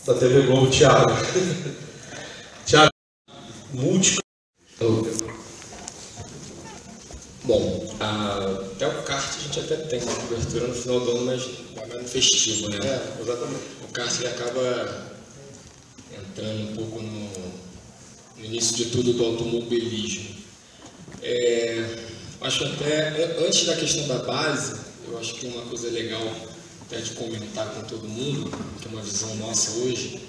da TV Globo, Thiago. Thiago, múltiplo. Bom, até o kart a gente até tem uma cobertura no final do ano, mas é no festivo, né? É, exatamente. O kart ele acaba entrando um pouco no início de tudo do automobilismo. Acho que até antes da questão da base, eu acho que uma coisa legal até de comentar com todo mundo, que é uma visão nossa hoje,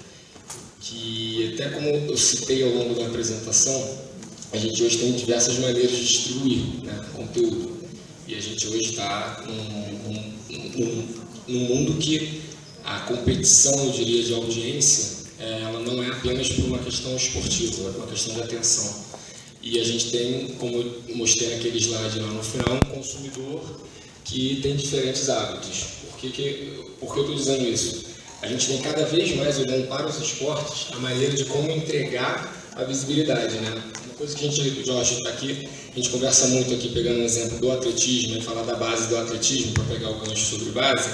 que até como eu citei ao longo da apresentação, a gente hoje tem diversas maneiras de distribuir, né, conteúdo. E a gente hoje está num mundo que a competição, eu diria, de audiência, ela não é apenas por uma questão esportiva, é uma questão de atenção. E a gente tem, como eu mostrei naquele slide lá no final, um consumidor que tem diferentes hábitos. Por que eu estou dizendo isso? A gente tem cada vez mais, olhando para os esportes, a maneira de como entregar a visibilidade, né? Uma coisa que a gente, Jorge, está aqui, a gente conversa muito aqui, pegando um exemplo do atletismo, e falar da base do atletismo, para pegar o gancho sobre base,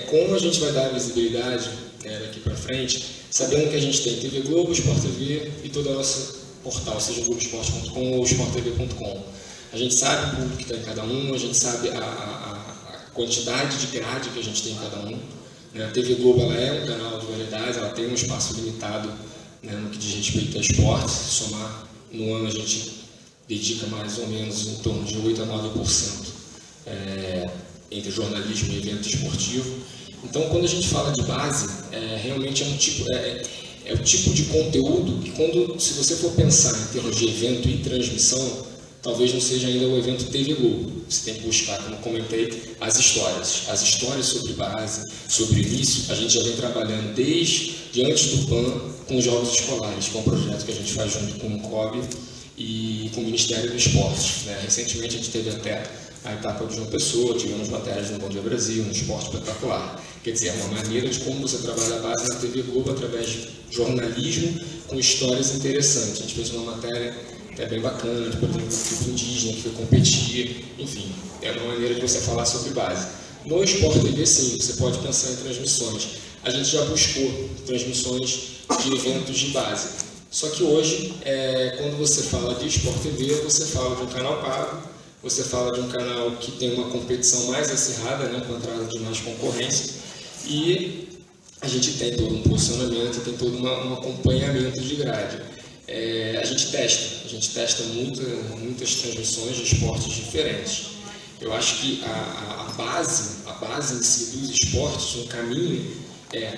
como a gente vai dar a visibilidade daqui para frente, sabendo que a gente tem TV Globo, Sport TV e todo o nosso portal, seja globoesporte.com ou sporttv.com. A gente sabe o público que está em cada um, a gente sabe a quantidade de grade que a gente tem em cada um. A TV Globo ela é um canal de variedades, ela tem um espaço limitado, né, no que diz respeito a esportes. Se somar, no ano a gente dedica mais ou menos em torno de 8 a 9% entre jornalismo e evento esportivo. Então, quando a gente fala de base, realmente é o tipo de conteúdo que, se você for pensar em termos de evento e transmissão, talvez não seja ainda o evento TV Globo. Você tem que buscar, como comentei, as histórias sobre base, sobre início. A gente já vem trabalhando desde antes do PAN com os jogos escolares, que é um projeto que a gente faz junto com o COB e com o Ministério do Esporte, né? Recentemente a gente teve até a etapa de João Pessoa, tivemos matérias no Bom Dia Brasil, no Esporte Espetacular. Quer dizer, é uma maneira de como você trabalha a base na TV Globo através de jornalismo com histórias interessantes. A gente fez uma matéria bem bacana, de, por exemplo, um grupo indígena que foi competir, enfim, é uma maneira de você falar sobre base. No Sport TV, sim, você pode pensar em transmissões. A gente já buscou transmissões de eventos de base. Só que hoje, quando você fala de Sport TV, você fala de um canal pago, você fala de um canal que tem uma competição mais acirrada, né, com a entrada de mais concorrência, e a gente tem todo um posicionamento, tem todo um acompanhamento de grade. A gente testa muitas transmissões de esportes diferentes. Eu acho que a base em si dos esportes, um caminho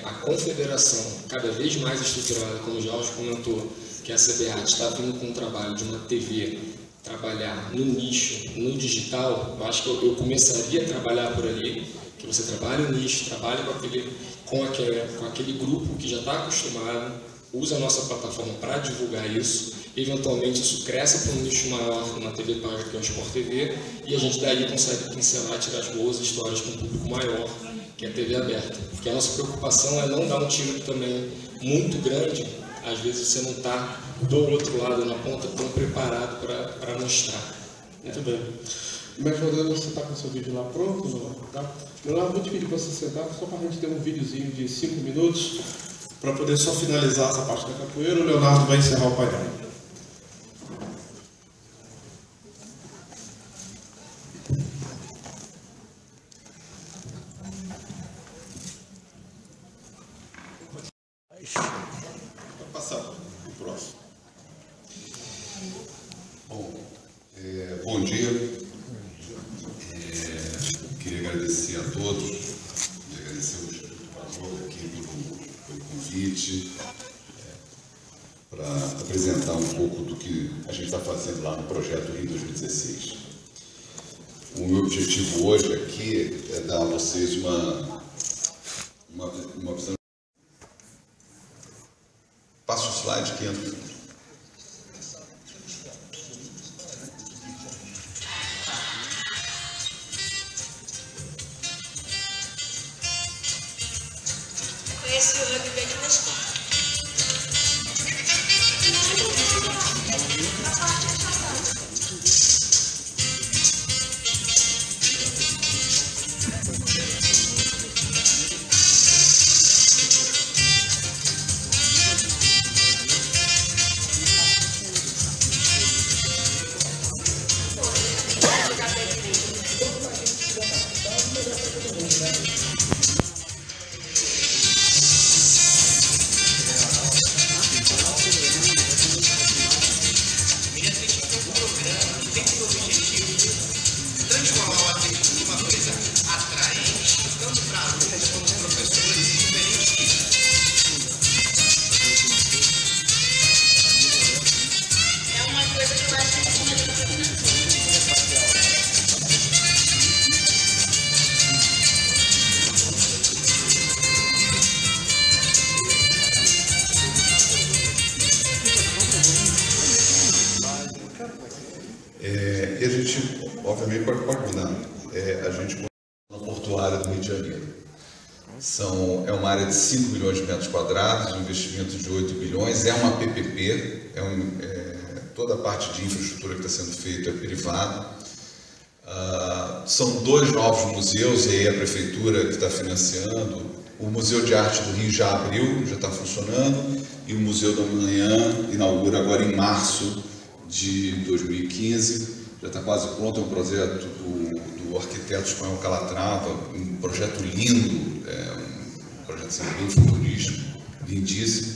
a confederação cada vez mais estruturada, como o Jorge comentou, que a CBAT está vindo com o trabalho de uma TV trabalhar no nicho, no digital. Eu acho que eu começaria a trabalhar por ali, que você trabalha no nicho, trabalha com aquele grupo que já está acostumado, usa a nossa plataforma para divulgar isso, eventualmente isso cresce para um nicho maior na TV paga, que é o Sport TV, e a gente daí consegue pincelar e tirar as boas histórias para um público maior, que é a TV aberta. Porque a nossa preocupação é não dar um tiro também muito grande, às vezes você não está do outro lado, na ponta, tão preparado para mostrar. Muito bem. Mestre Rodrigo, você está com o seu vídeo lá pronto? Tá? Leonardo, vou te pedir para você sentar, só para a gente ter um videozinho de 5 minutos, para poder só finalizar essa parte da capoeira. O Leonardo vai encerrar o painel. Vou passar o próximo. Bom dia. Queria agradecer a todos, agradecer ao Instituto Pazola aqui pelo convite, para apresentar um pouco do que a gente está fazendo lá no Projeto Rio 2016. O meu objetivo hoje aqui é dar a vocês uma visão. Passa o slide que entra. Conheci o rugby aqui na escola. obviamente, pode mudar. A gente na portuária do Rio de Janeiro. É uma área de 5 milhões de metros quadrados, um investimento de 8 bilhões, é uma PPP, toda a parte de infraestrutura que está sendo feita é privada. São 2 novos museus, e aí a prefeitura que está financiando. O Museu de Arte do Rio já abriu, já está funcionando, e o Museu da Manhã inaugura agora em março de 2015. Já está quase pronto, é um projeto do arquiteto espanhol Calatrava, um projeto lindo, um projeto assim, bem futurístico, lindíssimo,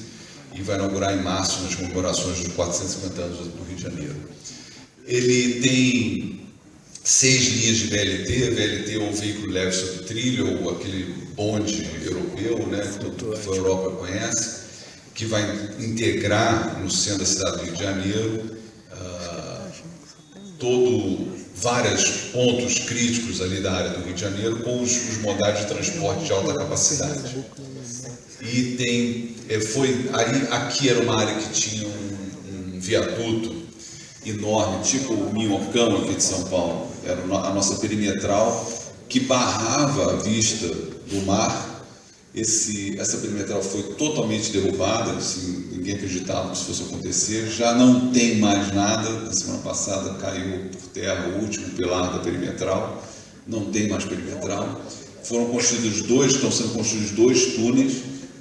e vai inaugurar em março nas comemorações dos 450 anos do Rio de Janeiro. Ele tem 6 linhas de VLT, VLT é o veículo leve sobre trilho, ou aquele bonde europeu, né, que a Europa conhece, que vai integrar no centro da cidade do Rio de Janeiro vários pontos críticos ali da área do Rio de Janeiro com os modais de transporte de alta capacidade. E aqui era uma área que tinha um viaduto enorme, tipo o Minhocão aqui de São Paulo, era a nossa perimetral, que barrava a vista do mar. Essa perimetral foi totalmente derrubada, assim, ninguém acreditava que isso fosse acontecer, já não tem mais nada. Na semana passada caiu por terra o último pilar da perimetral, não tem mais perimetral. Estão sendo construídos 2 túneis.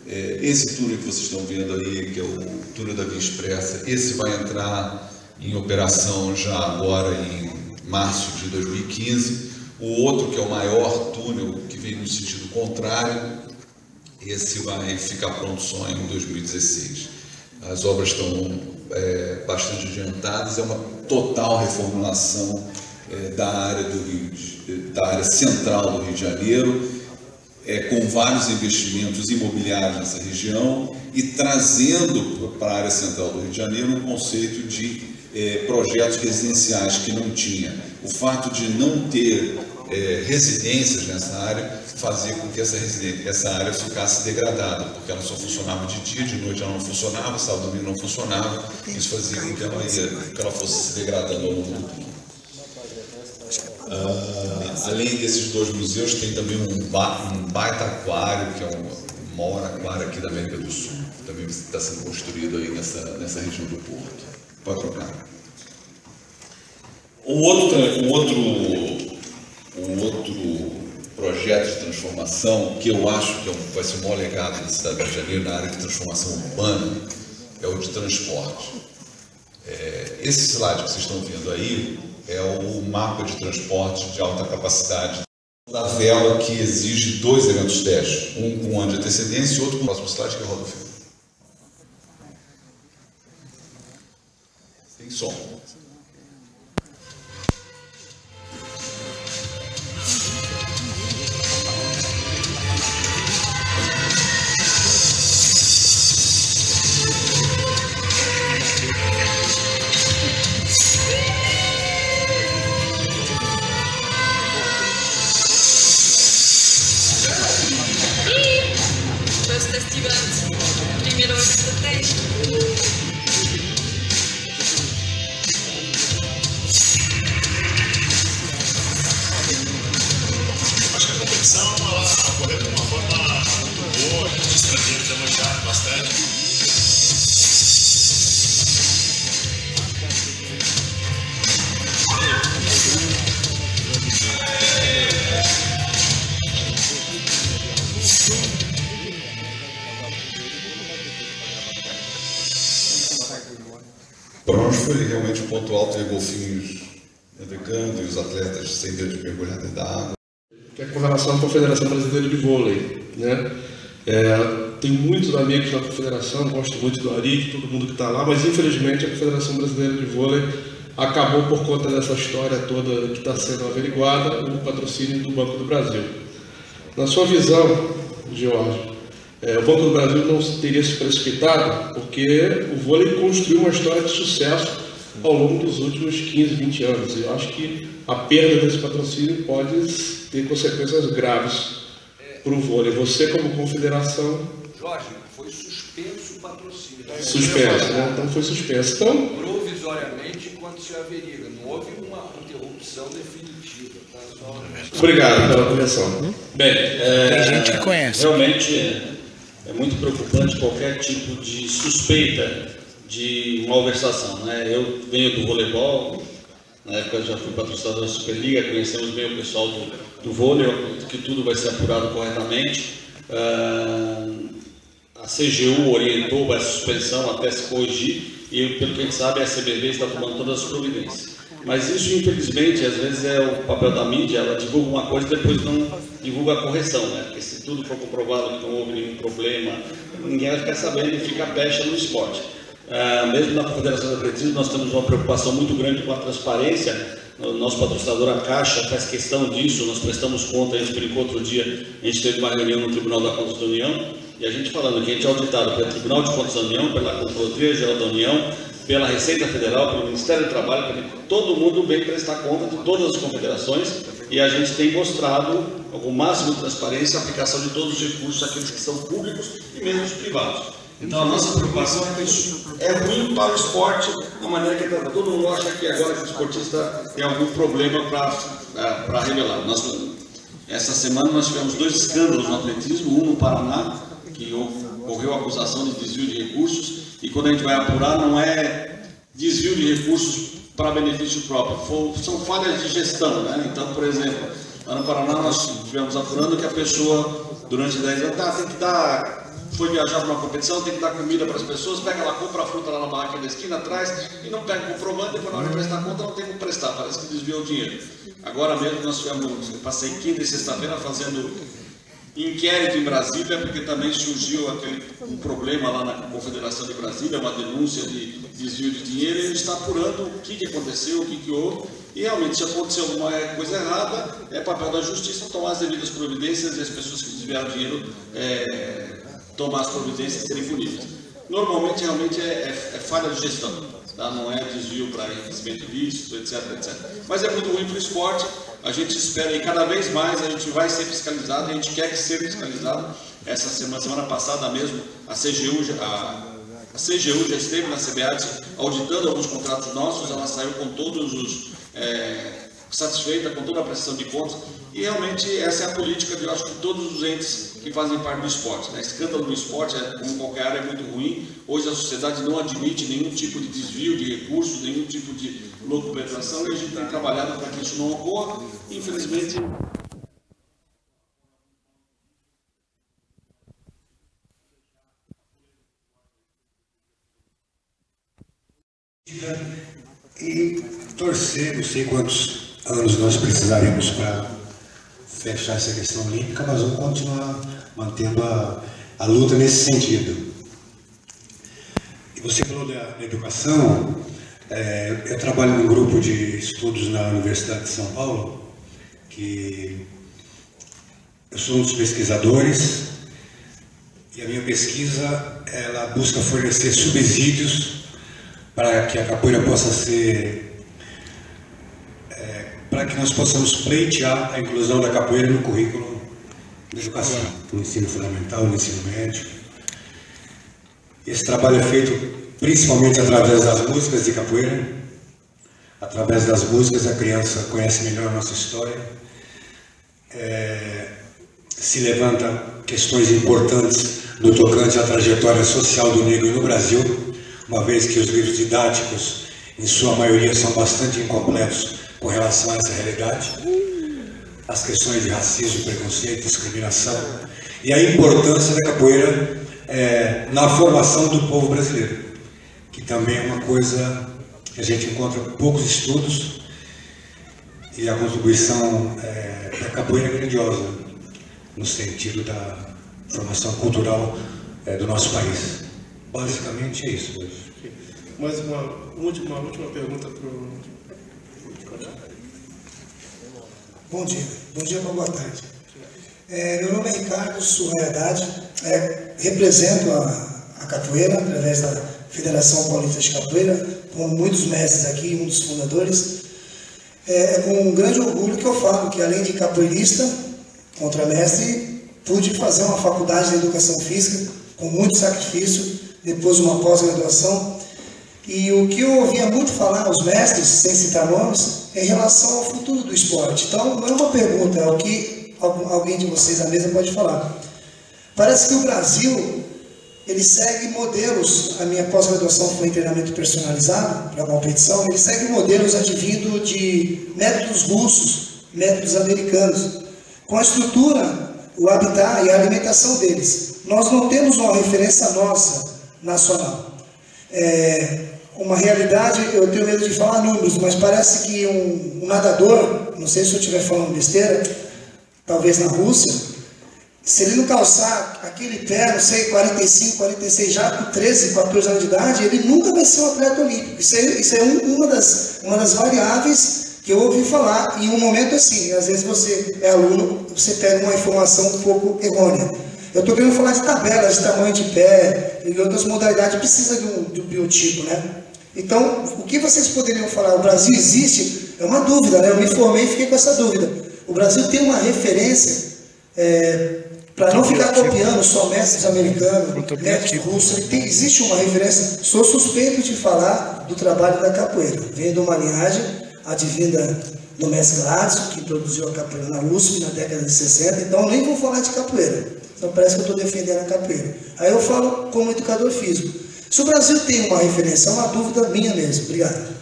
Esse túnel que vocês estão vendo aí, que é o túnel da Via Expressa, esse vai entrar em operação já agora em março de 2015. O outro, que é o maior túnel, que vem no sentido contrário, esse vai ficar pronto só em 2016. As obras estão bastante adiantadas, é uma total reformulação da área central do Rio de Janeiro, com vários investimentos imobiliários nessa região e trazendo para a área central do Rio de Janeiro um conceito de projetos residenciais que não tinha. O fato de não ter residências nessa área fazia com que essa área ficasse degradada, porque ela só funcionava de dia, de noite ela não funcionava, sábado e domingo não funcionava. Isso fazia com que ela fosse se degradando ao longo do tempo. Além desses 2 museus, tem também um baita aquário, que é o maior aquário aqui da América do Sul, que também está sendo construído aí nessa região do Porto. Pode trocar. Um outro projeto de transformação que eu acho que vai ser o maior legado da cidade do Rio de Janeiro na área de transformação urbana é o de transporte. Esse slide que vocês estão vendo aí é o mapa de transporte de alta capacidade da vela, que exige 2 eventos testes, um com um ano de antecedência e outro com o próximo slide que roda o filme. Tem som. Primeiro estratégia. Acho que a competição ocorreu de uma forma muito boa, os estrangeiros elogiaram bastante. Para nós foi realmente um ponto alto ver golfinhos navegando e os atletas sem medo de mergulhar dentro da água. Que é com relação à Confederação Brasileira de Vôlei, né? Tenho muitos amigos na Confederação, gosto muito do Ari, todo mundo que está lá, mas infelizmente a Confederação Brasileira de Vôlei acabou, por conta dessa história toda que está sendo averiguada, o patrocínio do Banco do Brasil. Na sua visão, Jorge, o Banco do Brasil não teria se precipitado porque o vôlei construiu uma história de sucesso ao longo dos últimos 15, 20 anos. Eu acho que a perda desse patrocínio pode ter consequências graves para o vôlei. Você, como confederação... Jorge, foi suspenso o patrocínio. Suspenso, né? Então foi suspenso. Então, provisoriamente, enquanto senhor Averida. Não houve uma interrupção definitiva. Tá? Só... Obrigado pela correção. Bem, tem gente que conhece. Realmente é muito preocupante qualquer tipo de suspeita de malversação, né? Eu venho do voleibol, na época eu já fui patrocinador da Superliga, conhecemos bem o pessoal do vôlei, eu acredito que tudo vai ser apurado corretamente. A CGU orientou a suspensão até se corrigir e, pelo que a gente sabe, a CBV está tomando todas as providências. Mas isso, infelizmente, às vezes é o papel da mídia, ela divulga uma coisa e depois não divulga a correção, né? Porque se tudo for comprovado que não houve nenhum problema, ninguém vai ficar sabendo e fica pecha no esporte. Mesmo na Confederação de Atletismo, nós temos uma preocupação muito grande com a transparência. O nosso patrocinador, a Caixa, faz questão disso, nós prestamos conta, a gente explicou outro dia, a gente teve uma reunião no Tribunal da Contas da União, e a gente falando que a gente é auditado pelo Tribunal de Contas da União, pela Controladoria Geral da União, pela Receita Federal, pelo Ministério do Trabalho, todo mundo vem prestar conta de todas as confederações, e a gente tem mostrado, com o máximo de transparência, a aplicação de todos os recursos, aqueles que são públicos e mesmo os privados. Então a nossa preocupação é que isso é ruim para o esporte, de uma maneira que todo mundo acha que agora que o esportista tem algum problema para revelar. Essa semana nós tivemos 2 escândalos no atletismo, um no Paraná, que ocorreu a acusação de desvio de recursos, e quando a gente vai apurar não é desvio de recursos para benefício próprio, são falhas de gestão, né? Então, por exemplo, lá no Paraná nós estivemos apurando que a pessoa, durante 10 anos, tem que dar... Foi viajar para uma competição, tem que dar comida para as pessoas, pega ela, compra a fruta lá na barraquinha da esquina atrás e não pega o comprovante, depois na hora de prestar conta não tem como prestar, parece que desviou o dinheiro. Agora mesmo eu passei quinta e sexta-feira fazendo inquérito em Brasília, porque também surgiu um problema lá na Confederação de Brasília, uma denúncia de desvio de dinheiro, e a gente está apurando o que aconteceu, o que houve, e realmente se aconteceu alguma coisa errada, é papel da Justiça tomar as devidas providências e as pessoas que desviaram o dinheiro tomar as providências e serem punidas. Normalmente, realmente, é falha de gestão, tá? Não é desvio para enriquecimento ilícito, etc, etc. Mas é muito ruim para o esporte, a gente espera e cada vez mais a gente vai ser fiscalizado, a gente quer que seja fiscalizado. Essa semana passada mesmo, a CGU já esteve na CBAT auditando alguns contratos nossos, ela saiu com todos os... satisfeita com toda a prestação de contas, e realmente essa é a política de, eu acho, que todos os entes que fazem parte do esporte, né? Escândalo no esporte, como qualquer área, é muito ruim. Hoje a sociedade não admite nenhum tipo de desvio de recursos, nenhum tipo de locupetração, e a gente tem trabalhado para que isso não ocorra. Infelizmente... E torcer, não sei quantos anos nós precisaremos para fechar essa questão olímpica, mas vamos continuar mantendo a luta nesse sentido. E você falou da educação, eu trabalho num grupo de estudos na Universidade de São Paulo, que eu sou um dos pesquisadores, e a minha pesquisa, ela busca fornecer subsídios para que a capoeira possa ser, para que nós possamos pleitear a inclusão da capoeira no currículo da educação, no ensino fundamental, no ensino médio. Esse trabalho é feito principalmente através das músicas de capoeira. Através das músicas a criança conhece melhor a nossa história, se levanta questões importantes no tocante à trajetória social do negro no Brasil, uma vez que os livros didáticos, em sua maioria, são bastante incompletos com relação a essa realidade, as questões de racismo, preconceito, discriminação, e a importância da capoeira na formação do povo brasileiro, que também é uma coisa que a gente encontra poucos estudos, e a contribuição da capoeira é grandiosa, no sentido da formação cultural do nosso país. Basicamente é isso hoje. Mais uma última pergunta para o... Bom dia para boa tarde. Meu nome é Ricardo Surraia Haddad, represento a capoeira através da Federação Paulista de Capoeira, com muitos mestres aqui, um dos fundadores. É com um grande orgulho que eu falo que, além de capoeirista, contramestre, pude fazer uma faculdade de educação física com muito sacrifício, depois uma pós-graduação, E o que eu ouvia muito falar os mestres, sem citar nomes, é em relação ao futuro do esporte. Então, não é uma pergunta, é o que alguém de vocês na mesa pode falar. Parece que o Brasil, ele segue modelos, a minha pós-graduação foi em treinamento personalizado para a competição, ele segue modelos advindo de métodos russos, métodos americanos, com a estrutura, o habitat e a alimentação deles. Nós não temos uma referência nossa, nacional. Uma realidade, eu tenho medo de falar números, mas parece que um nadador, não sei se eu estiver falando besteira, talvez na Rússia, se ele não calçar aquele pé, não sei, 45, 46, já com 13, 14 anos de idade, ele nunca vai ser um atleta olímpico. Isso é uma das variáveis que eu ouvi falar, em um momento assim, às vezes você é aluno, você pega uma informação um pouco errônea. Eu estou querendo falar de tabelas, de tamanho de pé, e outras modalidades, precisa de um biotipo, né? Então, o que vocês poderiam falar? O Brasil existe? É uma dúvida, né? Eu me formei e fiquei com essa dúvida. O Brasil tem uma referência, para não ficar copiando só mestres americanos, mestres russos, existe uma referência. Sou suspeito de falar do trabalho da capoeira. Venho de uma linhagem advinda do mestre Gladson, que introduziu a capoeira na USP na década de 60, então eu nem vou falar de capoeira. Então parece que eu estou defendendo a capoeira. Aí eu falo como educador físico. Se o Brasil tem uma referência, é uma dúvida minha mesmo. Obrigado.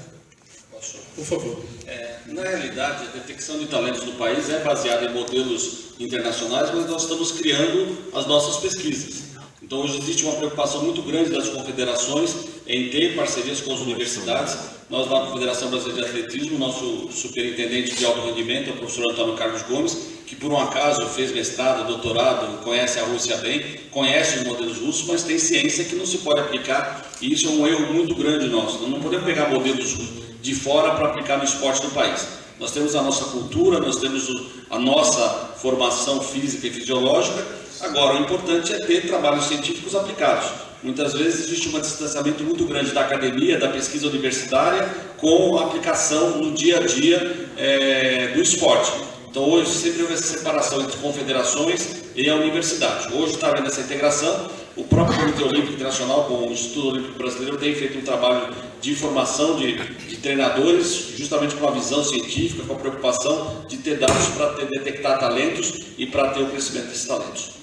Por favor. Na realidade, a detecção de talentos no país é baseada em modelos internacionais, mas nós estamos criando as nossas pesquisas. Então hoje existe uma preocupação muito grande das confederações em ter parcerias com as universidades. Nós, na Confederação Brasileira de Atletismo, nosso superintendente de alto rendimento é o professor Antônio Carlos Gomes, que por um acaso fez mestrado, doutorado, conhece a Rússia bem, conhece os modelos russos, mas tem ciência que não se pode aplicar, e isso é um erro muito grande nosso. Nós não podemos pegar modelos de fora para aplicar no esporte do país. Nós temos a nossa cultura, nós temos a nossa formação física e fisiológica. Agora, o importante é ter trabalhos científicos aplicados. Muitas vezes existe um distanciamento muito grande da academia, da pesquisa universitária, com a aplicação no dia a dia do esporte. Então hoje sempre houve essa separação entre confederações e a universidade. Hoje está havendo essa integração. O próprio Comitê Olímpico Internacional, com o Instituto Olímpico Brasileiro, tem feito um trabalho de formação de treinadores, justamente com a visão científica, com a preocupação de ter dados para detectar talentos e para ter o crescimento desses talentos.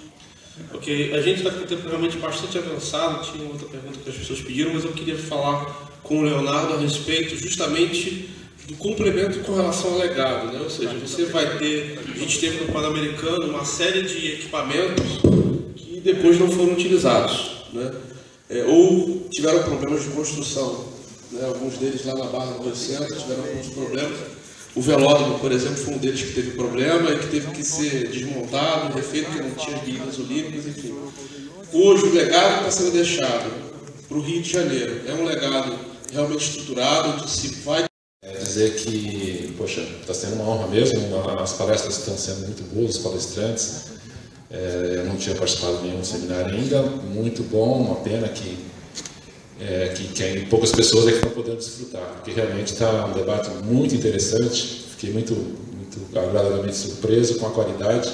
Ok, a gente está com o tempo realmente bastante avançado, tinha outra pergunta que as pessoas pediram, mas eu queria falar com o Leonardo a respeito justamente do complemento com relação ao legado, né? Ou seja, você vai ter, a gente teve no Pan-Americano uma série de equipamentos que depois não foram utilizados, né? Ou tiveram problemas de construção, né? Alguns deles lá na Barra do Rio Centro tiveram alguns problemas. O velódromo, por exemplo, foi um deles que teve problema e que teve que ser desmontado, refeito, porque não tinha as medidas olímpicas, enfim. Hoje, o legado que está sendo deixado para o Rio de Janeiro é um legado realmente estruturado, que se vai... dizer que, poxa, está sendo uma honra mesmo, as palestras estão sendo muito boas, os palestrantes. Eu não tinha participado de nenhum seminário ainda, muito bom, uma pena que poucas pessoas aqui estão podendo desfrutar, porque realmente está um debate muito interessante, fiquei muito agradavelmente surpreso com a qualidade.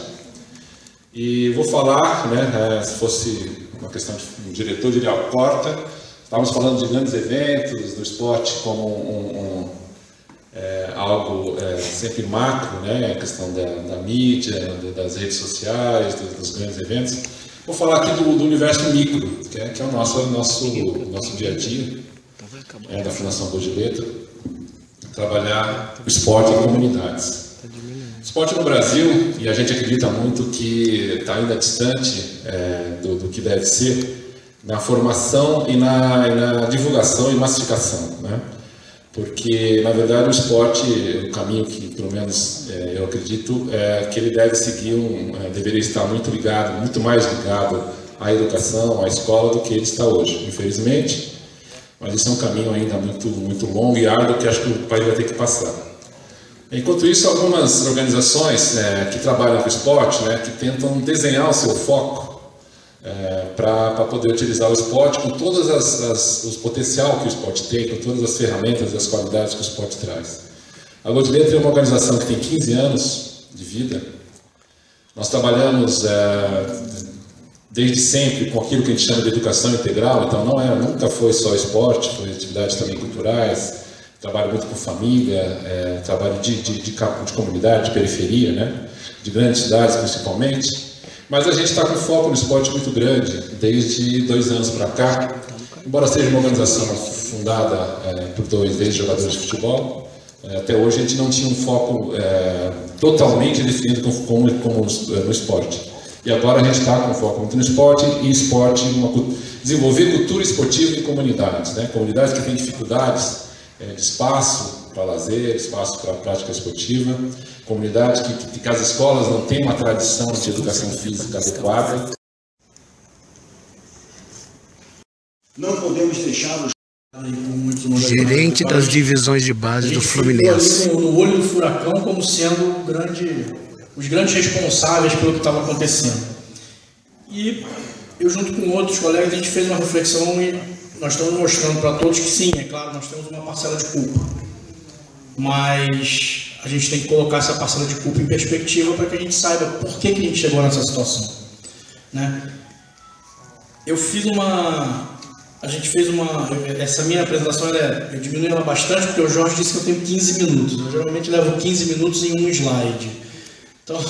E vou falar, né, se fosse uma questão de um diretor, diria a porta, estávamos falando de grandes eventos, do esporte como algo sempre macro, né, a questão da mídia, das redes sociais, dos grandes eventos. Vou falar aqui do universo micro, que é o nosso dia a dia, da Fundação Gol de Letra, trabalhar o esporte em comunidades. O esporte no Brasil, e a gente acredita muito que está ainda distante do que deve ser, na formação e na divulgação e massificação, né? Porque, na verdade, o esporte, o caminho que, pelo menos, eu acredito, que ele deve seguir, deveria estar muito mais ligado à educação, à escola, do que ele está hoje, infelizmente. Mas isso é um caminho ainda muito longo e árduo que acho que o país vai ter que passar. Enquanto isso, algumas organizações que trabalham com o esporte, que tentam desenhar o seu foco para poder utilizar o esporte com todas os potencial que o esporte tem, com todas as ferramentas e as qualidades que o esporte traz. A Gol de Letra é uma organização que tem 15 anos de vida. Nós trabalhamos desde sempre com aquilo que a gente chama de educação integral, então nunca foi só esporte, foi atividades também culturais, trabalho muito com família, trabalho de comunidade, de periferia, né? De grandes cidades principalmente, mas a gente está com foco no esporte muito grande, desde 2 anos para cá, embora seja uma organização fundada por 2 ex-jogadores de futebol, até hoje a gente não tinha um foco totalmente definido como no esporte. E agora a gente está com foco muito no esporte, desenvolver cultura esportiva em comunidades, né? Comunidades que têm dificuldades de espaço para lazer, espaço para prática esportiva, comunidades que as escolas não têm uma tradição de educação física adequada. Não podemos deixar gerente das divisões de base do Fluminense. No olho do furacão como sendo os grandes responsáveis pelo que estava acontecendo. E eu, junto com outros colegas, a gente fez uma reflexão e nós estamos mostrando para todos que sim, é claro, nós temos uma parcela de culpa, mas a gente tem que colocar essa parcela de culpa em perspectiva para que a gente saiba por que a gente chegou nessa situação, né? Essa minha apresentação, eu diminui ela bastante porque o Jorge disse que eu tenho 15 minutos. Eu geralmente levo 15 minutos em um slide. Então,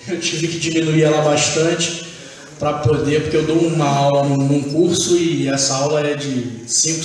eu tive que diminuir ela bastante para poder, porque eu dou uma aula num curso e essa aula é de 5